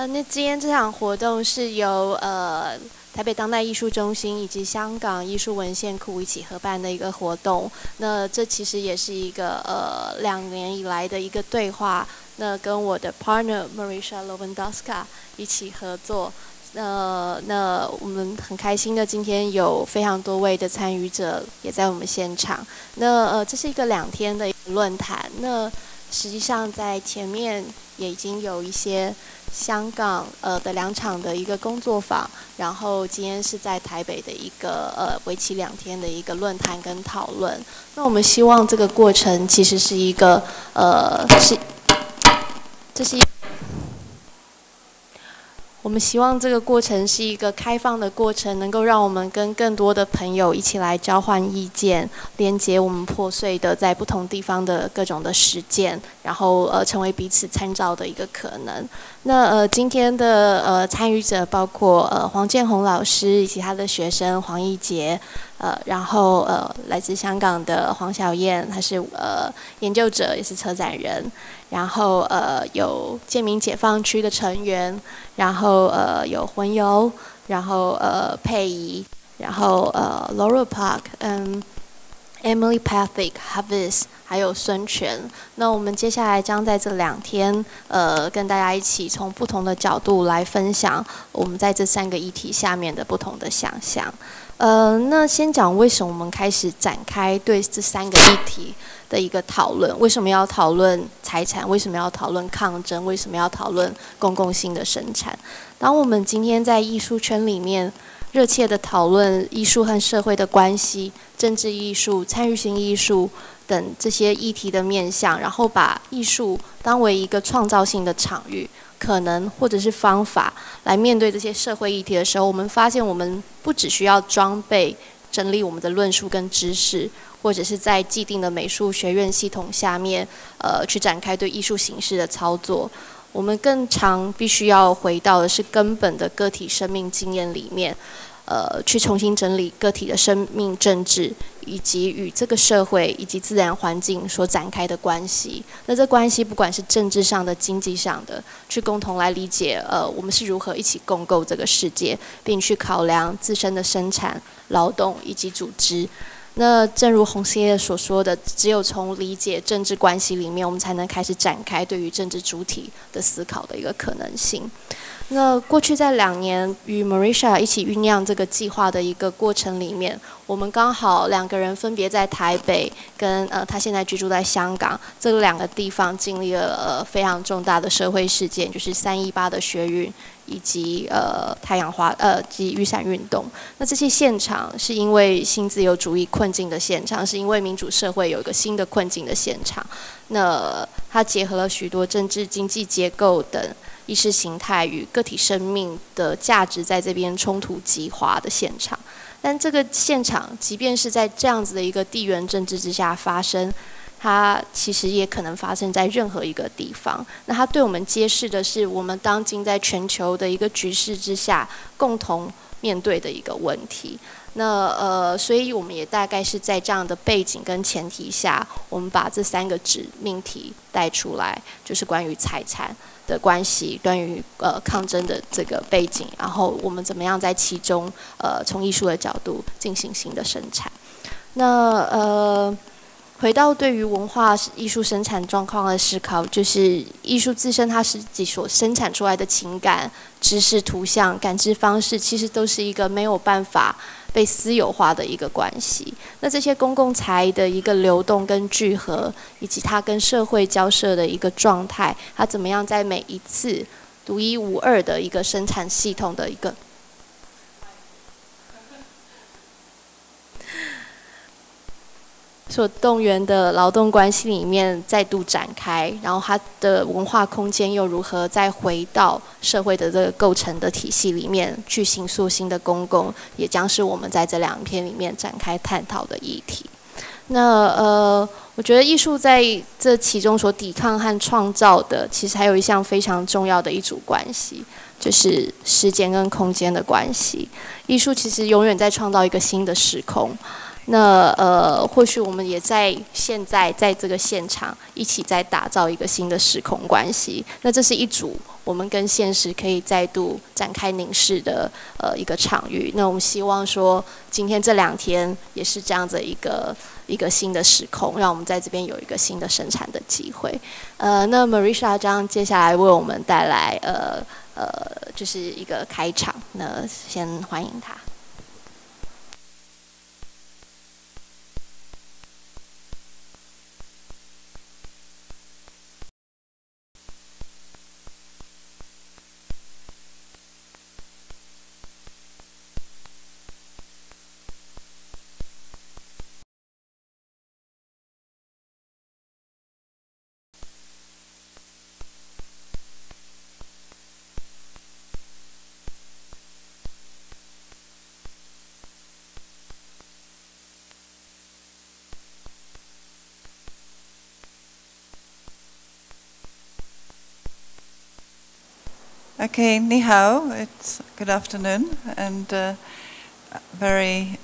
那今天这场活动是由台北当代艺术中心以及香港艺术文献库一起合办的一个活动。那这其实也是一个2年以来的一个对话。那跟我的 partner Marisha Lewandowska 一起合作。那我们很开心的，今天有非常多位的参与者也在我们现场。那这是一个2天的一个论坛。那实际上在前面也已经有一些香港的2场的一个工作坊，然后今天是在台北的一个为期2天的一个论坛跟讨论。那我们希望这个过程其实是一个我们希望这个过程是一个开放的过程，能够让我们跟更多的朋友一起来交换意见，连接我们破碎的在不同地方的各种的实践，然后成为彼此参照的一个可能。那今天的参与者包括黄建宏老师以及他的学生黄义杰，然后来自香港的黄小燕，他是研究者也是策展人，然后有建民解放区的成员，然后有魂游，然后佩仪，然后Laura Park，Emily Patrick、Havis， 还有孙权。那我们接下来将在这2天，跟大家一起从不同的角度来分享我们在这3个议题下面的不同的想象。那先讲为什么我们开始展开对这3个议题的一个讨论？为什么要讨论财产？为什么要讨论抗争？为什么要讨论公共性的生产？当我们今天在艺术圈里面热切的讨论艺术和社会的关系、政治艺术、参与型艺术等这些议题的面向，然后把艺术当为一个创造性的场域、可能或者是方法来面对这些社会议题的时候，我们发现我们不只需要装备整理我们的论述跟知识，或者是在既定的美术学院系统下面去展开对艺术形式的操作。我们更常必须要回到的是根本的个体生命经验里面，去重新整理个体的生命政治，以及与这个社会以及自然环境所展开的关系。那这关系不管是政治上的、经济上的，去共同来理解我们是如何一起共构这个世界，并去考量自身的生产、劳动以及组织。那正如洪思叶所说的，只有从理解政治关系里面，我们才能开始展开对于政治主体的思考的一个可能性。那过去在2年与 Marisha 一起酝酿这个计划的一个过程里面，我们刚好2个人分别在台北跟他现在居住在香港这2个地方经历了非常重大的社会事件，就是318的学运以及太阳花及雨伞运动。那这些现场是因为新自由主义困境的现场，是因为民主社会有一个新的困境的现场。那它结合了许多政治、经济结构等意识形态与个体生命的价值在这边冲突激化的现场。但这个现场即便是在这样子的一个地缘政治之下发生，它其实也可能发生在任何一个地方。那它对我们揭示的是我们当今在全球的一个局势之下共同面对的一个问题。那所以我们也大概是在这样的背景跟前提下，我们把这3个子命题带出来，就是关于财产的关系，关于抗争的这个背景，然后我们怎么样在其中从艺术的角度进行新的生产。那回到对于文化艺术生产状况的思考，就是艺术自身它自己所生产出来的情感、知识、图像、感知方式，其实都是一个没有办法被私有化的一个关系。那这些公共财的一个流动跟聚合，以及它跟社会交涉的一个状态，它怎么样在每一次独一无二的一个生产系统的一个所动员的劳动关系里面再度展开，然后它的文化空间又如何再回到社会的这个构成的体系里面去形塑新的公共，也将是我们在这2篇里面展开探讨的议题。那我觉得艺术在这其中所抵抗和创造的，其实还有一项非常重要的一组关系，就是时间跟空间的关系。艺术其实永远在创造一个新的时空。那或许我们也在现在在这个现场一起在打造一个新的时空关系。那这是一组我们跟现实可以再度展开凝视的一个场域。那我们希望说，今天这2天也是这样子一个新的时空，让我们在这边有一个新的生产的机会。那 Marisha 将接下来为我们带来就是一个开场。那先欢迎她。Okay, ni hao, it's good afternoon, and very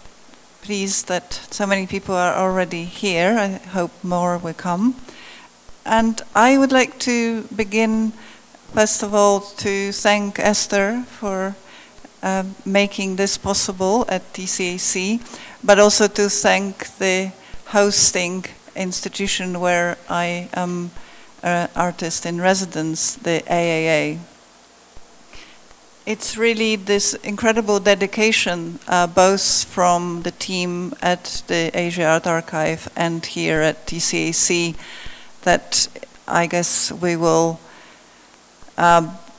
pleased that so many people are already here. I hope more will come. And I would like to begin, first of all, to thank Esther for making this possible at Tcac, but also to thank the hosting institution where I am an artist in residence, the AAA. It's really this incredible dedication, both from the team at the Asia Art Archive and here at Tcac, that I guess we will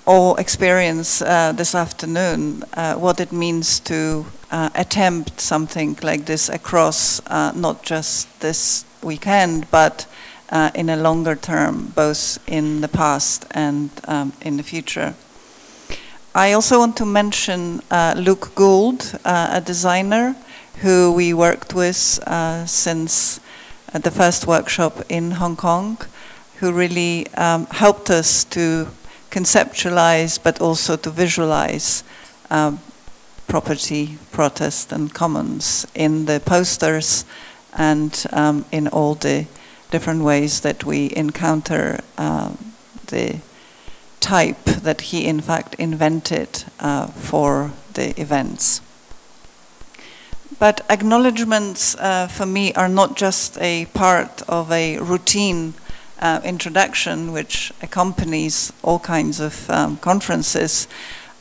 all experience this afternoon, what it means to attempt something like this across not just this weekend, but in a longer term, both in the past and in the future. I also want to mention Luke Gould, a designer who we worked with since the first workshop in Hong Kong, who really helped us to conceptualize but also to visualize property, protest and commons in the posters and in all the different ways that we encounter the type that he in fact invented for the events. But acknowledgements for me are not just a part of a routine introduction which accompanies all kinds of conferences.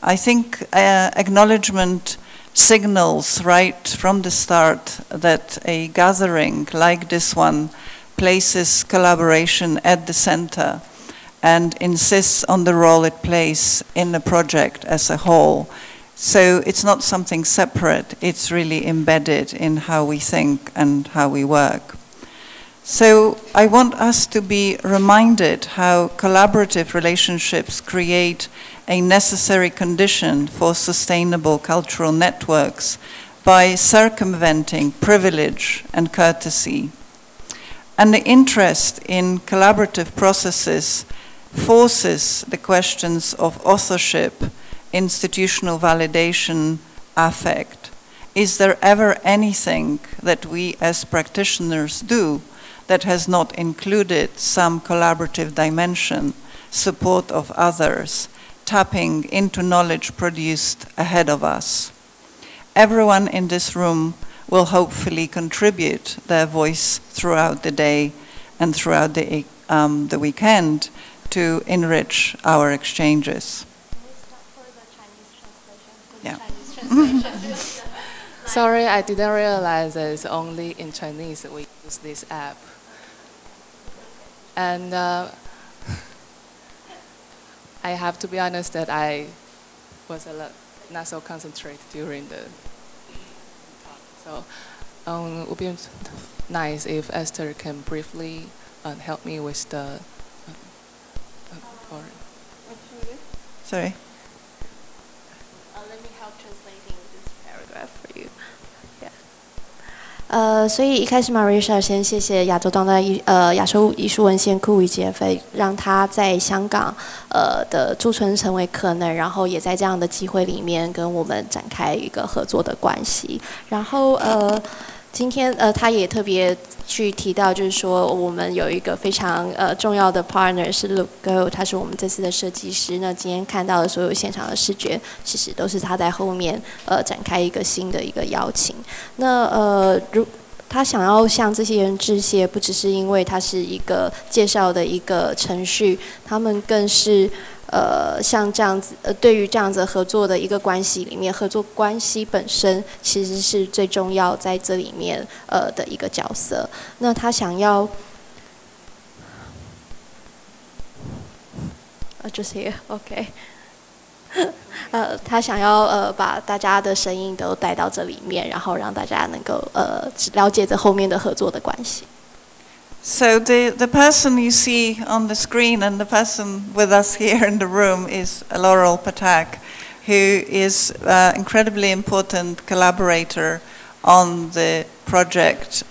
I think acknowledgement signals right from the start that a gathering like this one places collaboration at the center and insists on the role it plays in the project as a whole. So it's not something separate, it's really embedded in how we think and how we work. So I want us to be reminded how collaborative relationships create a necessary condition for sustainable cultural networks by circumventing privilege and courtesy. And the interest in collaborative processes forces the questions of authorship, institutional validation, affect. Is there ever anything that we as practitioners do that has not included some collaborative dimension, support of others, tapping into knowledge produced ahead of us? Everyone in this room will hopefully contribute their voice throughout the day and throughout the weekend to enrich our exchanges. Yeah. Sorry, I didn't realize that it's only in Chinese that we use this app. And I have to be honest that I was not so concentrated during the talk. So it would be nice if Esther can briefly help me with the Sorry. Let me help translating this paragraph for you. Yeah. 所以一开始 Marisha 先谢谢亚洲艺术文献库与杰飞，让他在香港的驻村成为可能，然后也在这样的机会里面跟我们展开一个合作的关系。然后其今天他也特别去提到，就是说我们有一个非常重要的 partner 是 Luke Go， 他是我们这次的设计师。那今天看到的所有现场的视觉，其实都是他在后面展开一个新的一个邀请。那他想要向这些人致谢，不只是因为他是一个介绍的一个程序，他们更是像这样子对于这样子合作的一个关系里面，合作关系本身其实是最重要在这里面的一个角色。那他想要just here OK 他想要把大家的声音都带到这里面，然后让大家能够了解这后面的合作的关系。So the person you see on the screen and the person with us here in the room is Laurel Tcac, who is an incredibly important collaborator on the project,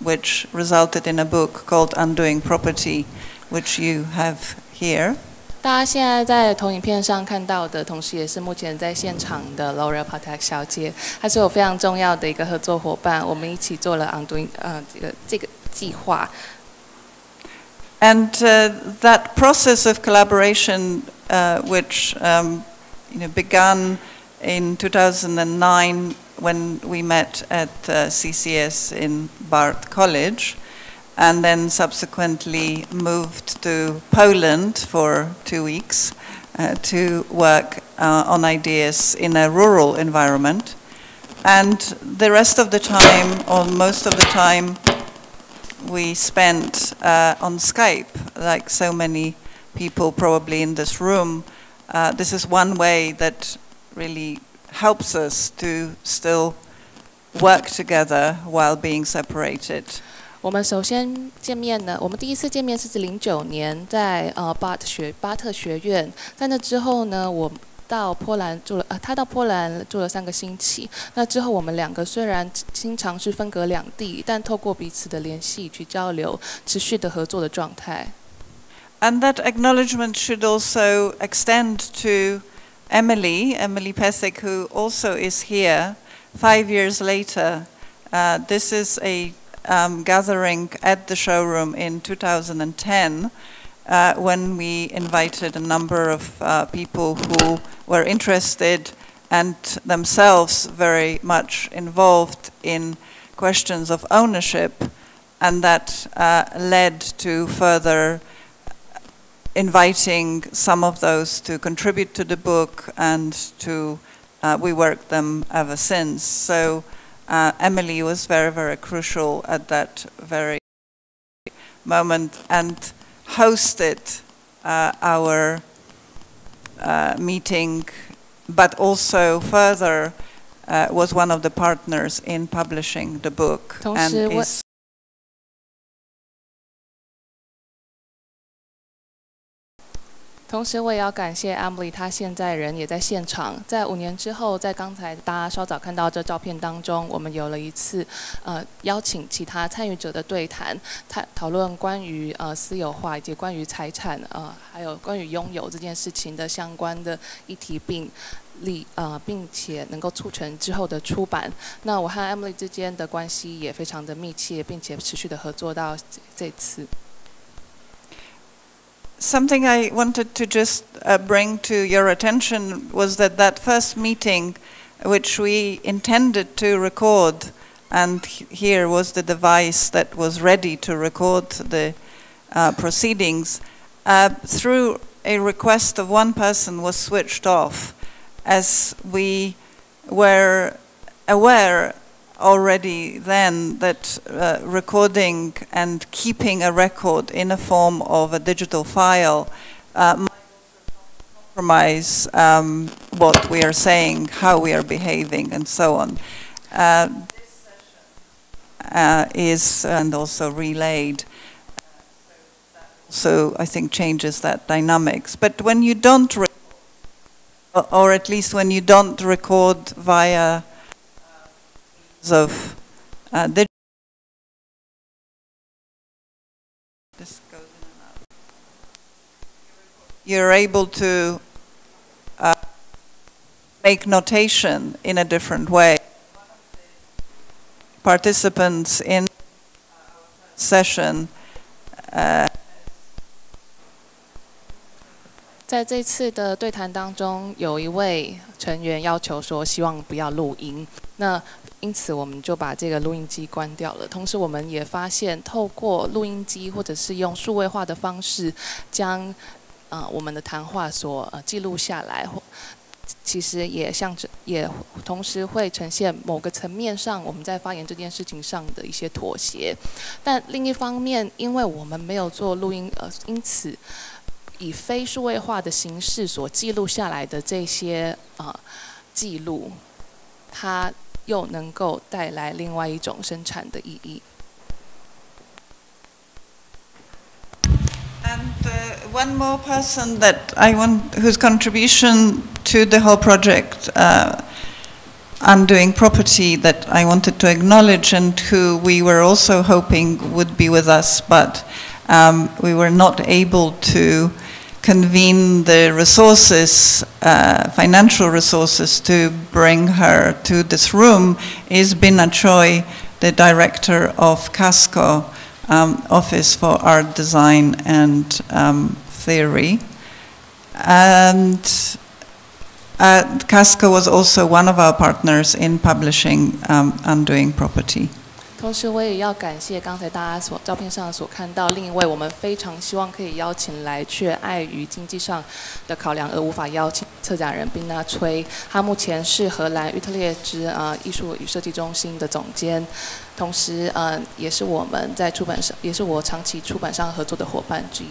which resulted in a book called Undoing Property, which you have here. 大家现在在投影片上看到的，同时也是目前在现场的 Laurel Tcac 小姐，她是我非常重要的一个合作伙伴，我们一起做了 Undoing 这个计划。And that process of collaboration, which began in 2009 when we met at CCS in Bard College, and then subsequently moved to Poland for 2 weeks to work on ideas in a rural environment. And the rest of the time, or most of the time, we spent on Skype, like so many people probably in this room. This is one way that really helps us to still work together while being separated. 我们首先见面呢，我们第一次见面是09年在巴特学院，在那之后呢，我到波兰住了，他到波兰住了3个星期。那之后我们2个虽然经常是分隔两地，但透过彼此的联系去交流，持续的合作的状态。And that acknowledgement should also extend to Emily Pesek, who also is here 5 years later. This is a gathering at the showroom in 2010. When we invited a number of people who were interested and themselves very much involved in questions of ownership, and that led to further inviting some of those to contribute to the book, and we worked them ever since. So Emily was very, very crucial at that very moment and hosted our meeting, but also further was one of the partners in publishing the book. And 同时，我也要感谢 Emily， 她现在人也在现场。在5年之后，在刚才大家稍早看到这照片当中，我们有了一次邀请其他参与者的对谈，讨论关于私有化以及关于财产还有关于拥有这件事情的相关的议题，并且能够促成之后的出版。那我和 Emily 之间的关系也非常的密切，并且持续的合作到这次。Something I wanted to just bring to your attention was that first meeting, which we intended to record, and here was the device that was ready to record the proceedings, through a request of one person was switched off, as we were aware already then that recording and keeping a record in a form of a digital file might compromise what we are saying, how we are behaving, and so on. This session is and also relayed, so I think changes that dynamics. But when you don't, or at least when you don't record via of this goes in and out. You're able to make notation in a different way. participants in session. 在这次的对谈当中，有一位成员要求说，希望不要录音。那因此我们就把这个录音机关掉了。同时，我们也发现，透过录音机或者是用数位化的方式，将我们的谈话所记录下来，其实也同时会呈现某个层面上我们在发言这件事情上的一些妥协。但另一方面，因为我们没有做录音，因此以非数位化的形式所记录下来的这些记录，它又能够带来另外一种生产的意义。And one more person that I want, whose contribution to the whole project, Undoing Property, that I wanted to acknowledge, and who we were also hoping would be with us, but we were not able to convene the resources, financial resources, to bring her to this room, is Bina Choi, the director of CASCO, Office for Art, Design and Theory. And CASCO was also one of our partners in publishing Undoing Property. 同时，我也要感谢刚才大家照片上所看到另一位我们非常希望可以邀请来，却碍于经济上的考量而无法邀请策展人宾纳崔。他目前是荷兰于特列支艺术与设计中心的总监，同时也是我们在出版上，也是我长期出版上合作的伙伴之一。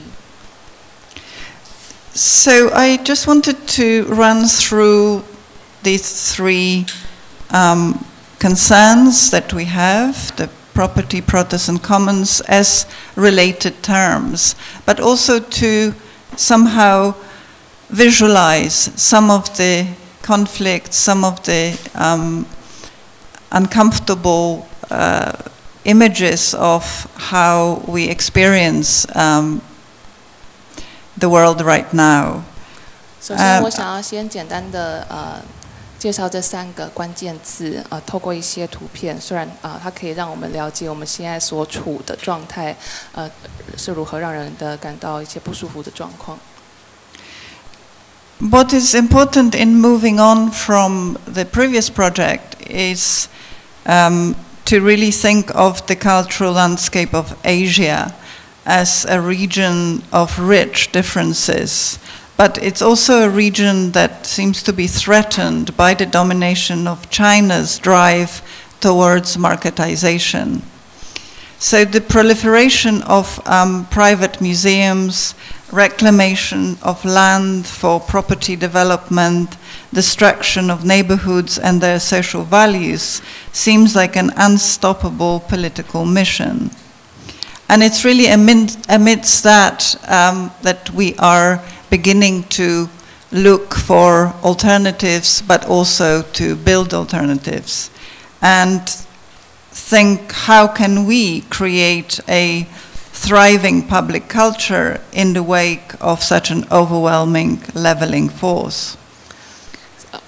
So I just wanted to run through these three concerns that we have, the property, Protestant commons, as related terms, but also to somehow visualize some of the conflicts, some of the uncomfortable images of how we experience the world right now. 首先，我想要先简单的介绍这三个关键字，透过一些图片，虽然它可以让我们了解我们现在所处的状态，是如何让人的感到一些不舒服的状况。What is important in moving on from the previous project is to really think of the cultural landscape of Asia as a region of rich differences. But it's also a region that seems to be threatened by the domination of China's drive towards marketization. So the proliferation of private museums, reclamation of land for property development, destruction of neighborhoods and their social values seems like an unstoppable political mission. And it's really amidst that that we are beginning to look for alternatives, but also to build alternatives and think, how can we create a thriving public culture in the wake of such an overwhelming leveling force?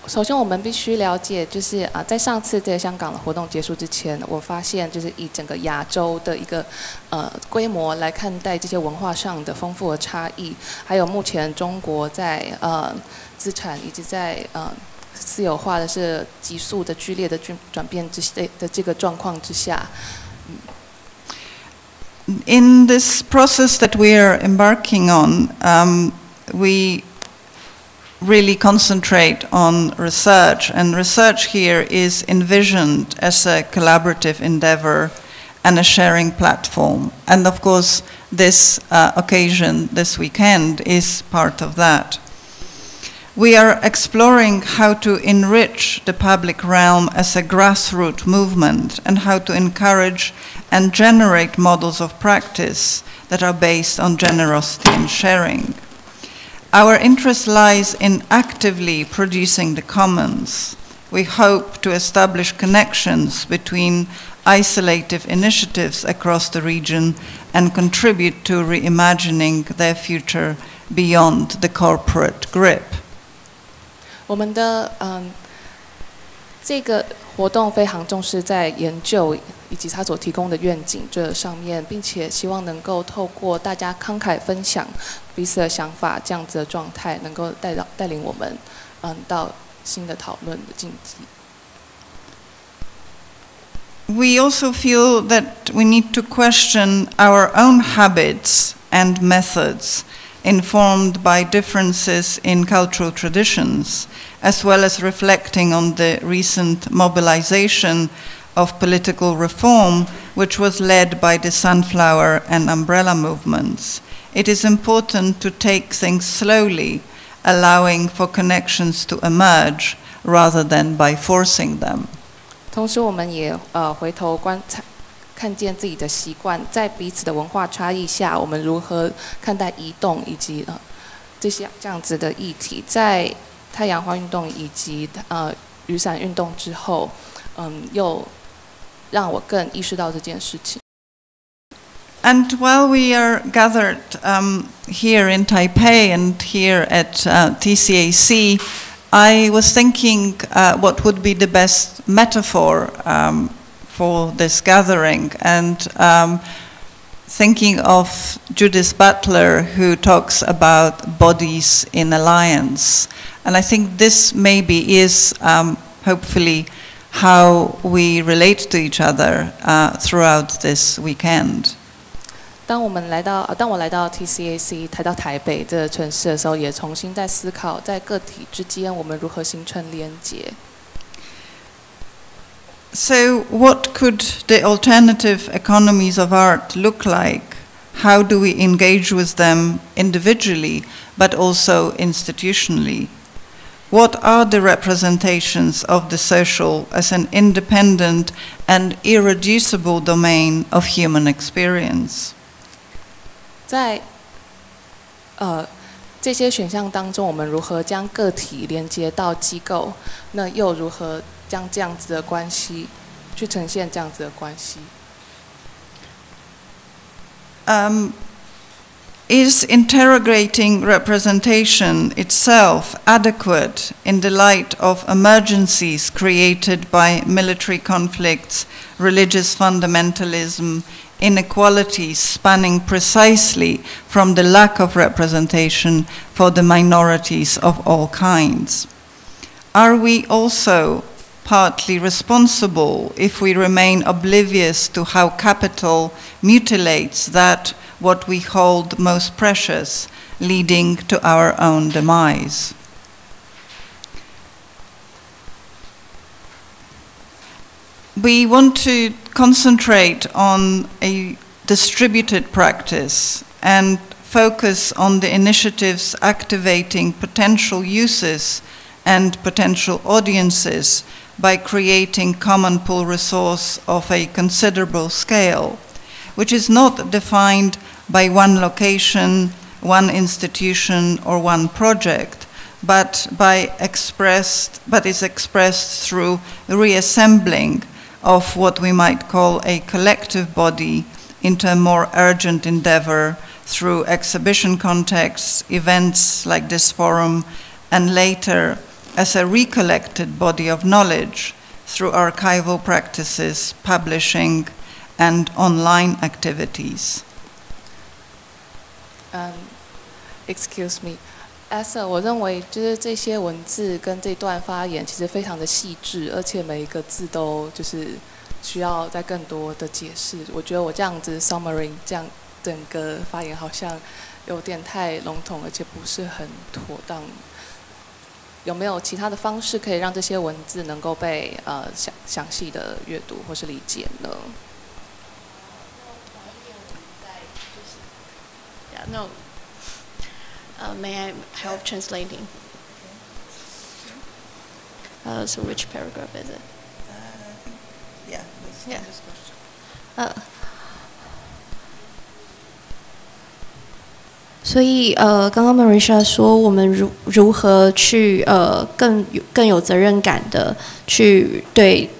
首先，我们必须了解，就是在上次在香港的活动结束之前，我发现就是以整个亚洲的一个规模来看待这些文化上的丰富的差异，还有目前中国在资产以及在私有化的是急速的剧烈的转变的这个状况之下。In this process that we are embarking on, we really concentrate on research, and research here is envisioned as a collaborative endeavor and a sharing platform. And of course, this occasion, this weekend, is part of that. We are exploring how to enrich the public realm as a grassroots movement and how to encourage and generate models of practice that are based on generosity and sharing. Our interest lies in actively producing the commons. We hope to establish connections between isolative initiatives across the region and contribute to reimagining their future beyond the corporate grip. 我们的这个活动非常重视在研究以及它所提供的愿景这上面，并且希望能够透过大家慷慨分享彼此的想法这样子的状态，能够带领我们到新的讨论的境地。We also feel that we need to question our own habits and methods informed by differences in cultural traditions, as well as reflecting on the recent mobilization of political reform, which was led by the sunflower and umbrella movements. It is important to take things slowly, allowing for connections to emerge rather than by forcing them. 同时，我们也回头看见自己的习惯，在彼此的文化差异下，我们如何看待移动以及这样子的议题，在太阳花运动以及雨伞运动之后，又让我更意识到这件事情。And while we are gathered here in Taipei and here at TCAC, I was thinking what would be the best metaphor for this gathering, and thinking of Judith Butler, who talks about bodies in alliance. And I think this maybe is hopefully how we relate to each other throughout this weekend. 当我来到 TCAC 到台北这个城市的时候，也重新在思考，在个体之间我们如何形成连结。So, what could the alternative economies of art look like? How do we engage with them individually, but also institutionally? What are the representations of the social as an independent and irreducible domain of human experience? 在这些选项当中，我们如何将个体连接到机构？那又如何将这样子的关系去呈现这样子的关系？ Is interrogating representation itself adequate in the light of emergencies created by military conflicts, religious fundamentalism, inequalities spanning precisely from the lack of representation for the minorities of all kinds? Are we also partly responsible if we remain oblivious to how capital mutilates that what we hold most precious, leading to our own demise? We want to concentrate on a distributed practice and focus on the initiatives activating potential uses and potential audiences by creating common pool resource of a considerable scale, which is not defined by one location, one institution, or one project, but is expressed through reassembling of what we might call a collective body into a more urgent endeavor through exhibition contexts, events like this forum, and later as a recollected body of knowledge through archival practices, publishing, and online activities. Excuse me. Asa, 我认为就是这些文字跟这段发言其实非常的细致，而且每一个字都就是需要再更多的解释。我觉得我这样子 summary 这样整个发言好像有点太笼统，而且不是很妥当。有没有其他的方式可以让这些文字能够被详细的阅读或是理解呢？ Yeah, no. May I help translating? So which paragraph is it? Yeah. Yeah. 所以刚刚 Marisha 说，我们如何去更有责任感的去对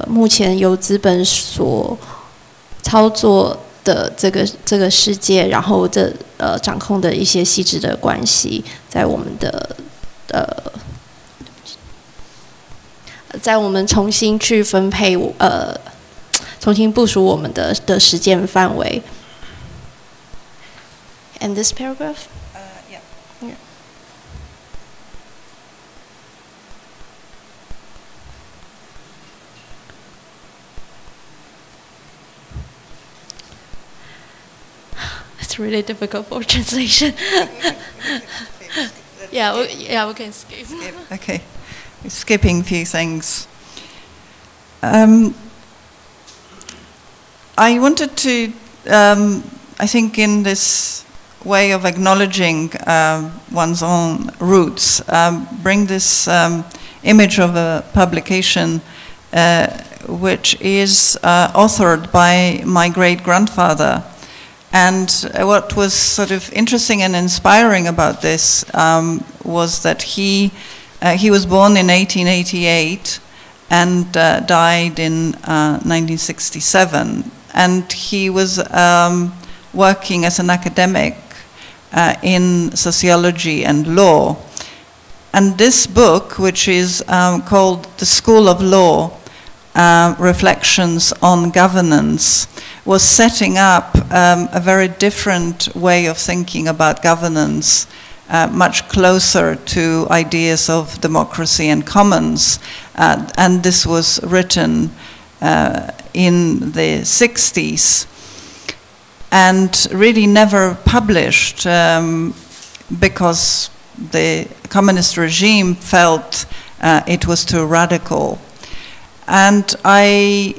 目前由资本所操作的这个世界，然后掌控的一些细致的关系，在我们的在我们重新去分配重新部署我们的实践范围。And this paragraph? Yeah. Yeah. It's really difficult for translation. Yeah, we can skip. Okay, we're skipping a few things. I wanted to, I think in this way of acknowledging one's own roots, bring this image of a publication which is authored by my great-grandfather. And what was sort of interesting and inspiring about this was that he was born in 1888 and died in 1967. And he was working as an academic in sociology and law. And this book, which is called The School of Law, Reflections on Governance, was setting up a very different way of thinking about governance, much closer to ideas of democracy and commons. And this was written in the 60s and really never published because the communist regime felt it was too radical. And I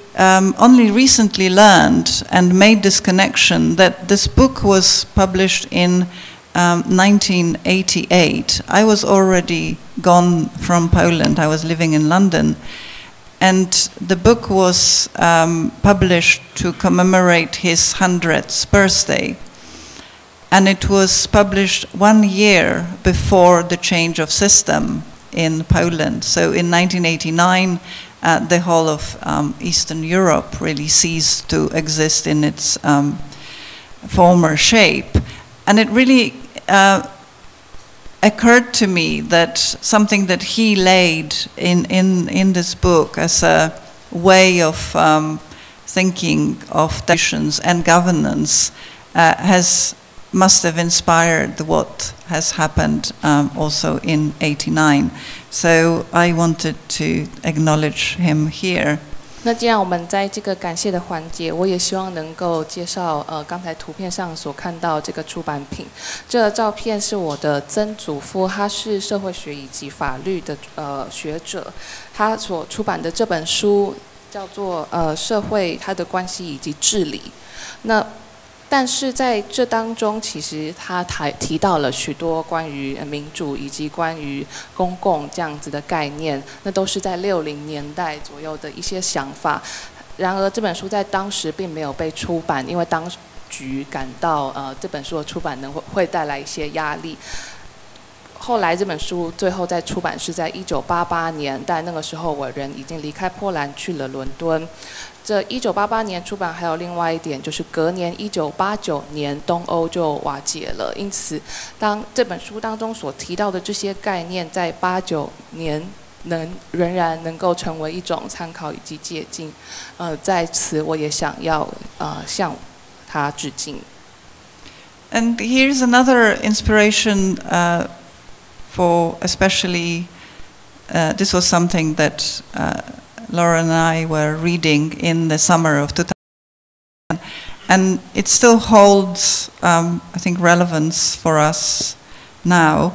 only recently learned and made this connection that this book was published in 1988. I was already gone from Poland. I was living in London. And the book was published to commemorate his 100th birthday. And it was published 1 year before the change of system in Poland. So in 1989, the whole of Eastern Europe really ceased to exist in its former shape. And it really occurred to me that something that he laid in this book as a way of thinking of nations and governance must have inspired what has happened also in '89. So I wanted to acknowledge him here. 那既然我们在这个感谢的环节，我也希望能够介绍刚才图片上所看到这个出版品。这个照片是我的曾祖父，他是社会学以及法律的学者，他所出版的这本书叫做社会它的关系以及治理。但是在这当中，其实他提到了许多关于民主以及关于公共这样子的概念，那都是在60年代左右的一些想法。然而这本书在当时并没有被出版，因为当局感到这本书的出版会带来一些压力。后来这本书最后在出版是在1988年，但那个时候我人已经离开波兰去了伦敦。这1988年出版还有另外一点，就是隔年1989年东欧就瓦解了，因此当这本书当中所提到的这些概念，在89年仍然能够成为一种参考以及借鉴。在此我也想要向他致敬。And here's another inspiration for especially, this was something that Laura and I were reading in the summer of 2000, and it still holds, I think, relevance for us now,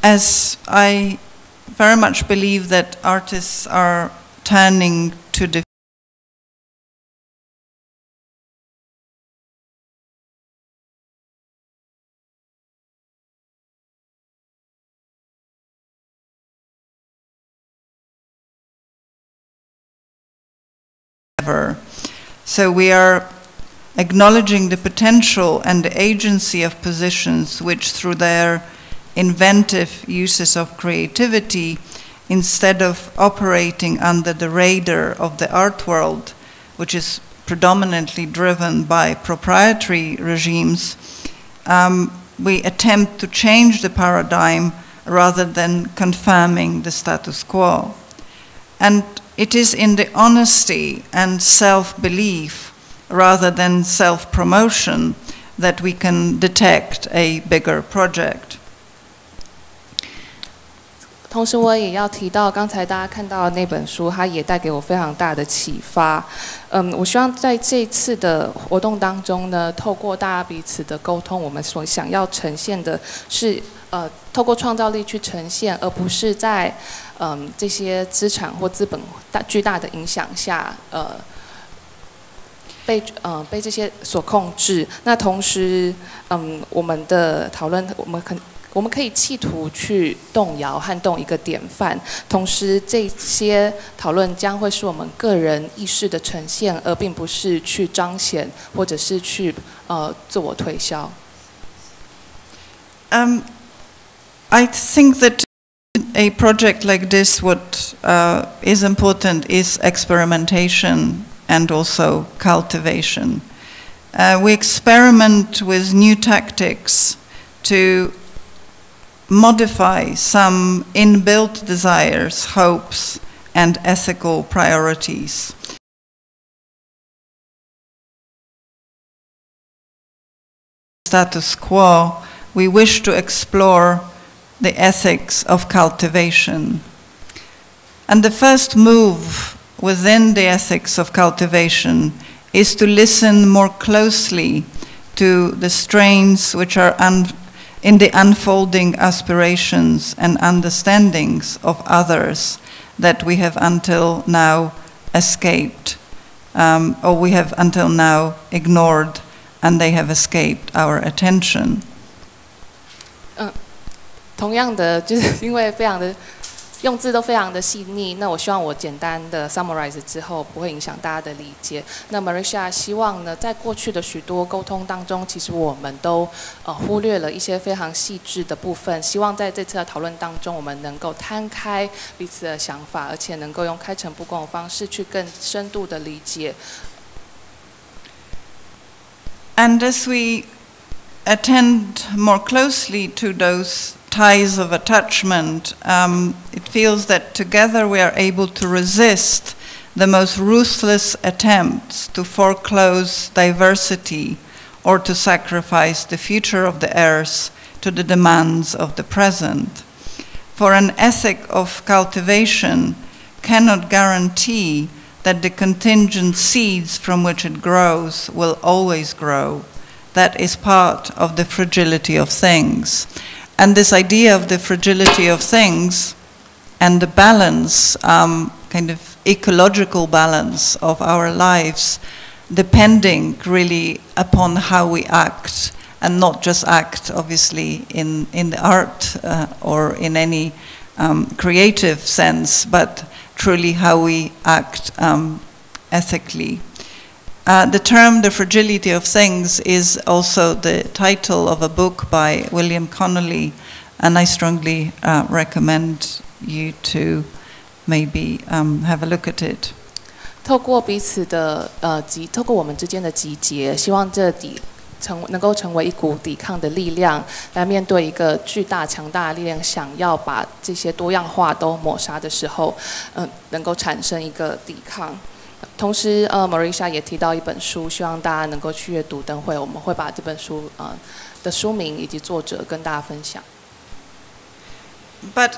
as I very much believe that artists are turning to So we are acknowledging the potential and the agency of positions which, through their inventive uses of creativity, instead of operating under the radar of the art world, which is predominantly driven by proprietary regimes, we attempt to change the paradigm rather than confirming the status quo. And it is in the honesty and self-belief rather than self-promotion that we can detect a bigger project. 同时，我也要提到，刚才大家看到的那本书，它也带给我非常大的启发。我希望在这次的活动当中呢，透过大家彼此的沟通，我们所想要呈现的是，透过创造力去呈现，而不是在这些资产或资本巨大的影响下，被这些所控制。那同时，我们的讨论，我们可以企图去动摇撼动一个典范，同时这些讨论将会是我们个人意识的呈现，而并不是去彰显或者是去自我推销。I think that a project like this, what is important is experimentation and also cultivation. We experiment with new tactics to modify some inbuilt desires, hopes, and ethical priorities. Status quo, we wish to explore the ethics of cultivation. And the first move within the ethics of cultivation is to listen more closely to the strains which are in the unfolding aspirations and understandings of others that we have until now escaped, or we have until now ignored, and they have escaped our attention. 同样的，就是因为非常的用字都非常的细腻，那我希望我简单的 summarize 之后不会影响大家的理解。那 Marisha 希望呢，在过去的许多沟通当中，其实我们都忽略了一些非常细致的部分。希望在这次的讨论当中，我们能够摊开彼此的想法，而且能够用开诚布公的方式去更深度的理解。And as we attend more closely to those ties of attachment, it feels that together we are able to resist the most ruthless attempts to foreclose diversity or to sacrifice the future of the earth to the demands of the present. For an ethic of cultivation cannot guarantee that the contingent seeds from which it grows will always grow. That is part of the fragility of things. And this idea of the fragility of things and the balance, kind of ecological balance of our lives, depending really upon how we act, and not just act, obviously, in the art or in any creative sense, but truly how we act ethically. The term "the fragility of things" is also the title of a book by William Connolly, and I strongly recommend you to maybe have a look at it. 透过彼此的透过我们之间的集结，希望能够成为一股抵抗的力量，来面对一个巨大强大的力量，想要把这些多样化都抹杀的时候，能够产生一个抵抗。同时，Marisha 也提到一本书，希望大家能够去阅读。等会我们会把这本书的书名以及作者跟大家分享。But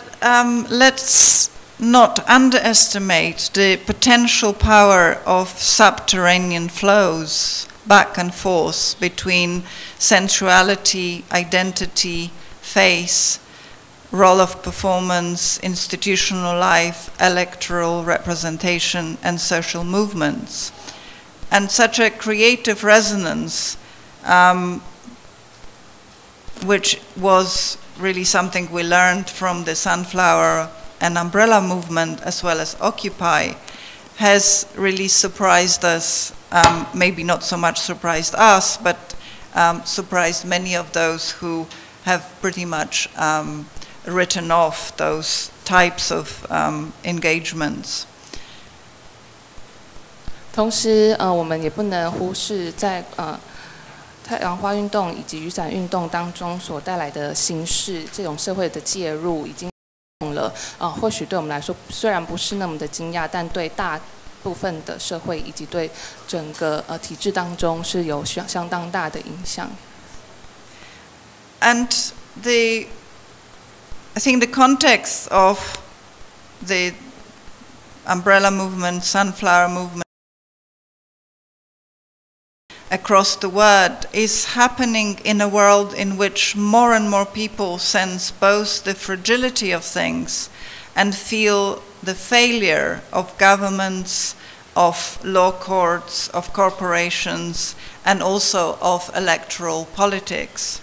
let's not underestimate the potential power of subterranean flows back and forth between sensuality, identity, face, role of performance, institutional life, electoral representation, and social movements. And such a creative resonance, which was really something we learned from the Sunflower and Umbrella movement, as well as Occupy, has really surprised us, maybe not so much surprised us, but surprised many of those who have pretty much written off those types of engagements. 同时，我们也不能忽视太阳花运动以及雨伞运动当中所带来的形式，这种社会的介入已经了，或许对我们来说虽然不是那么的惊讶，但对大部分的社会以及对整个体制当中是有相当大的影响。And I think the context of the umbrella movement, sunflower movement across the world is happening in a world in which more and more people sense both the fragility of things and feel the failure of governments, of law courts, of corporations, and also of electoral politics.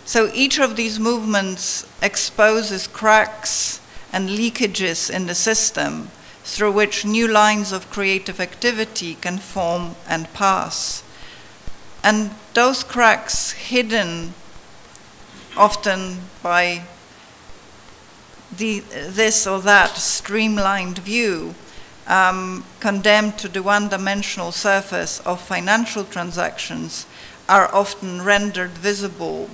So each of these movements exposes cracks and leakages in the system through which new lines of creative activity can form and pass. And those cracks, hidden often by this or that streamlined view, condemned to the one-dimensional surface of financial transactions, are often rendered visible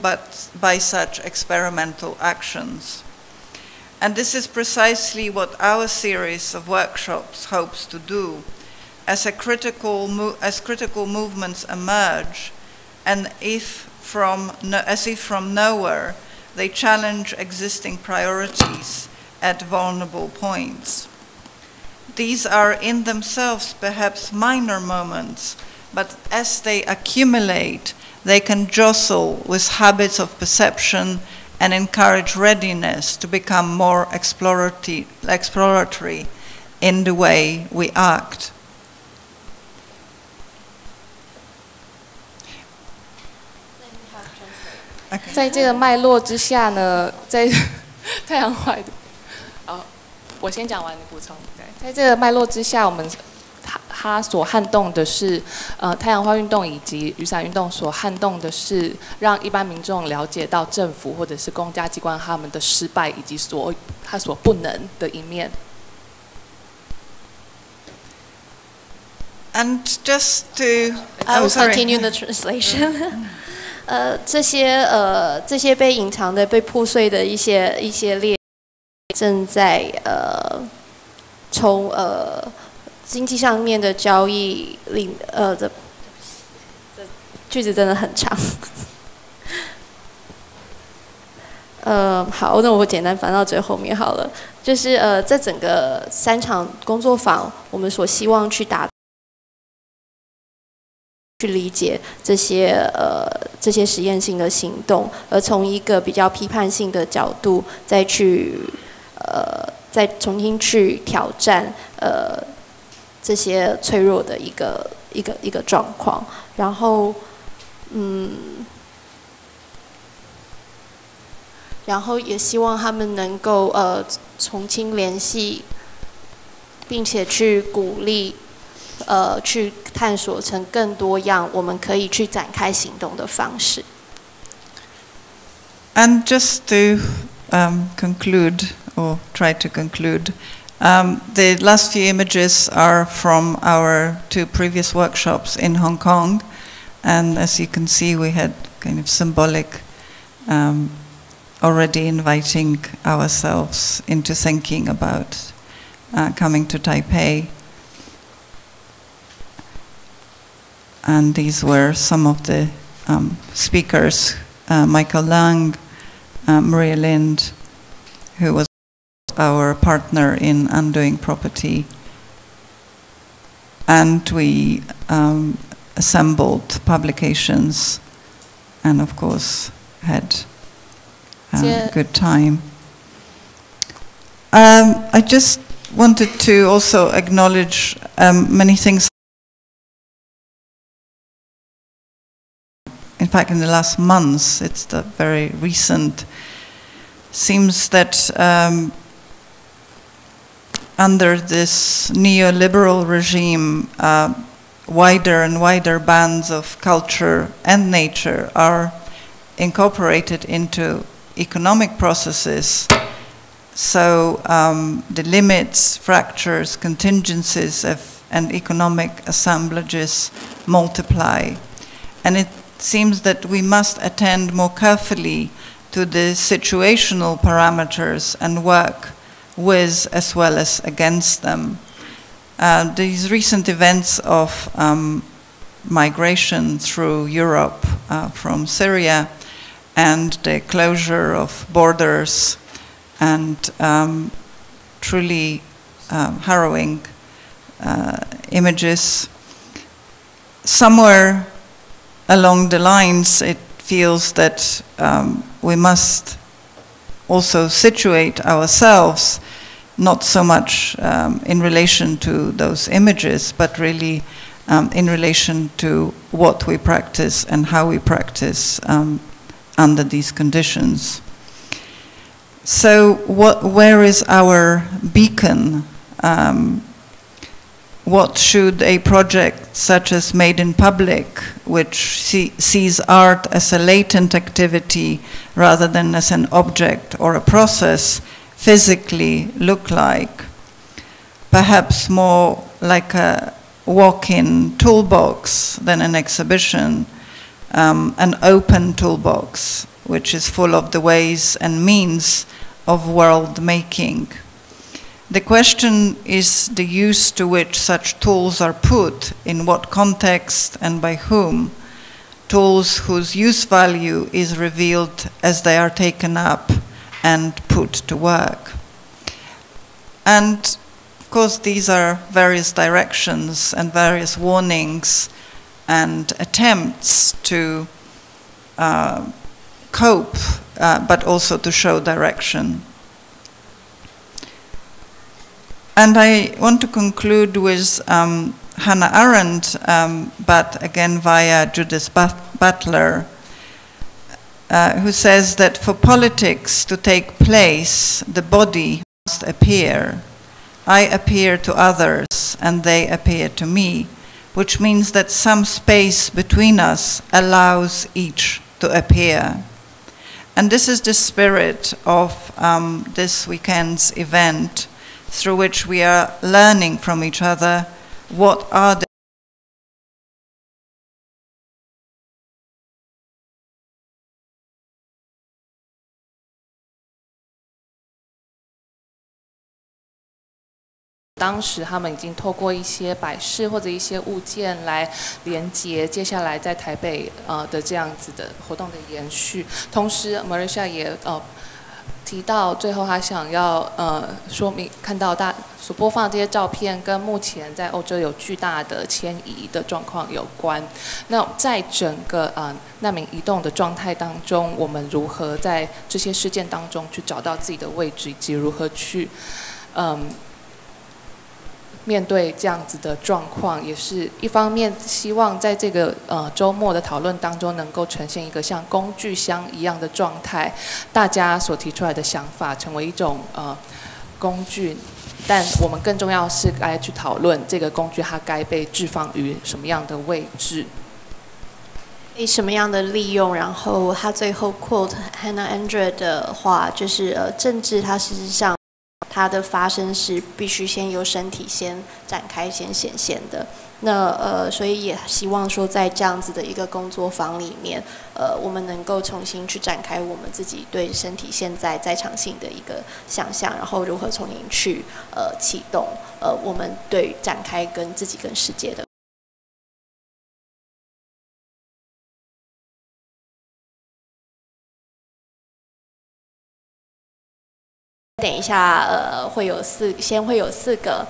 by such experimental actions. And this is precisely what our series of workshops hopes to do. As critical movements emerge, and as if from nowhere, they challenge existing priorities at vulnerable points. These are in themselves perhaps minor moments, but as they accumulate, they can jostle with habits of perception and encourage readiness to become more exploratory in the way we act. 在这个脉络之下呢，在太阳花的，我先讲完，你补充。对，在这个脉络之下，我们它所撼动的是，太阳花运动以及雨伞运动所撼动的是，让一般民众了解到政府或者是公家机关他们的失败以及他所不能的一面。And just to, I will continue the translation. 这些被隐藏的、被破碎的一些裂，正在从经济上面的交易的句子真的很长。好，那我简单翻到最后面好了。就是这整个3场工作坊，我们所希望去理解这些实验性的行动，而从一个比较批判性的角度再重新去挑战这些脆弱的一个状况，然后也希望他们能够重新联系，并且去鼓励。去探索成更多样我们可以去展开行动的方式。And just to conclude, or try to conclude, the last few images are from our 2 previous workshops in Hong Kong, and as you can see, we had kind of symbolic already inviting ourselves into thinking about coming to Taipei. And these were some of the speakers, Michael Lang, Maria Lind, who was our partner in Undoing Property. And we assembled publications and, of course, had a good time. I just wanted to also acknowledge many things. In fact, in the last months, it's the very recent, seems that under this neoliberal regime, wider and wider bands of culture and nature are incorporated into economic processes. So the limits, fractures, contingencies and economic assemblages multiply. And it seems that we must attend more carefully to the situational parameters and work with as well as against them. These recent events of migration through Europe from Syria and the closure of borders and truly harrowing images, somewhere along the lines it feels that we must also situate ourselves not so much in relation to those images, but really in relation to what we practice and how we practice under these conditions. So where is our beacon? What should a project such as Made in Public, which sees art as a latent activity rather than as an object or a process, physically look like? Perhaps more like a walk-in toolbox than an exhibition, an open toolbox, which is full of the ways and means of world making. The question is the use to which such tools are put, in what context and by whom, tools whose use value is revealed as they are taken up and put to work. And of course these are various directions and various warnings and attempts to cope, but also to show direction. And I want to conclude with Hannah Arendt, but again via Judith Butler, who says that for politics to take place, the body must appear. I appear to others, and they appear to me, which means that some space between us allows each to appear. And this is the spirit of this weekend's event, through which we are learning from each other what are the当时他们已经透过一些摆饰或者一些物件来连接接下来在台北的这样子的活动的延续。同时 Marisha 也提到最后他想要说明看到所播放的这些照片跟目前在欧洲有巨大的迁移的状况有关。那在整个难民移动的状态当中，我们如何在这些事件当中去找到自己的位置，以及如何去面对这样子的状况，也是一方面希望在这个周末的讨论当中能够呈现一个像工具箱一样的状态，大家所提出来的想法成为一种工具，但我们更重要是该去讨论这个工具它该被置放于什么样的位置，什么样的利用。然后他最后 quote Hannah Arendt 的话，就是政治它事实上它的发生是必须先由身体先展开、先显现的。那所以也希望说，在这样子的一个工作坊里面，我们能够重新去展开我们自己对身体现在场性的一个想象，然后如何重新去启动我们对展开跟自己跟世界的。等一下，先会有4个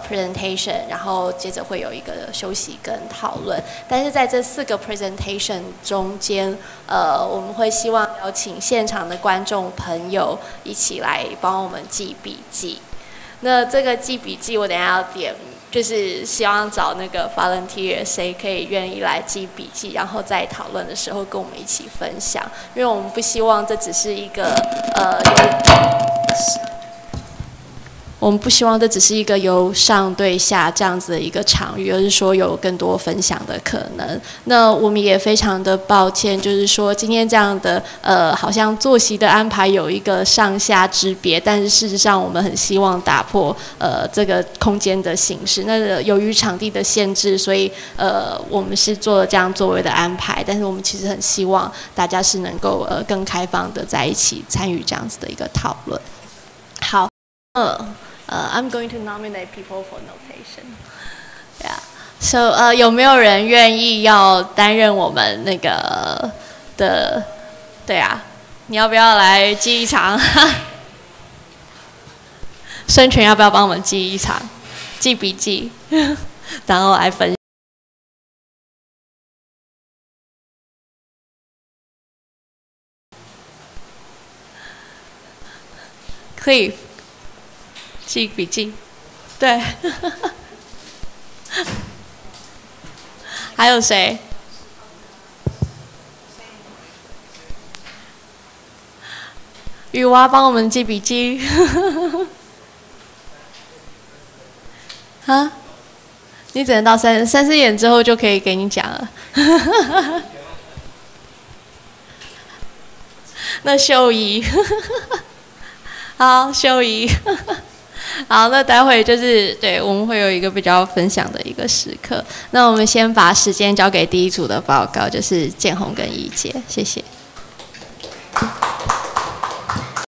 presentation， 然后接着会有一个休息跟讨论。但是在这4个 presentation 中间，我们会希望邀请现场的观众朋友一起来帮我们记笔记。那这个记笔记，我等一下要点，就是希望找那个 volunteer， 谁可以愿意来记笔记，然后在讨论的时候跟我们一起分享，因为我们不希望这只是一个我们不希望这只是一个由上对下这样子的一个场域，而是说有更多分享的可能。那我们也非常的抱歉，就是说今天这样的好像作息的安排有一个上下之别，但是事实上我们很希望打破这个空间的形式。那由于场地的限制，所以我们是做了这样座位的安排，但是我们其实很希望大家是能够更开放的在一起参与这样子的一个讨论。好。I'm going to nominate people for notation. Yeah. So, 有没有人愿意要担任我们那个的？对啊，你要不要来记一场？孙权要不要帮我们记一场？记笔记，然后来分。Cliff。记笔记，对，还有谁？雨娃帮我们记笔记。啊？你只能到3-4点之后就可以给你讲了。那秀仪，好，秀仪。好，那待会就是对我们会有一个比较分享的一个时刻。那我们先把时间交给第一组的报告，就是建宏跟怡姐，谢谢。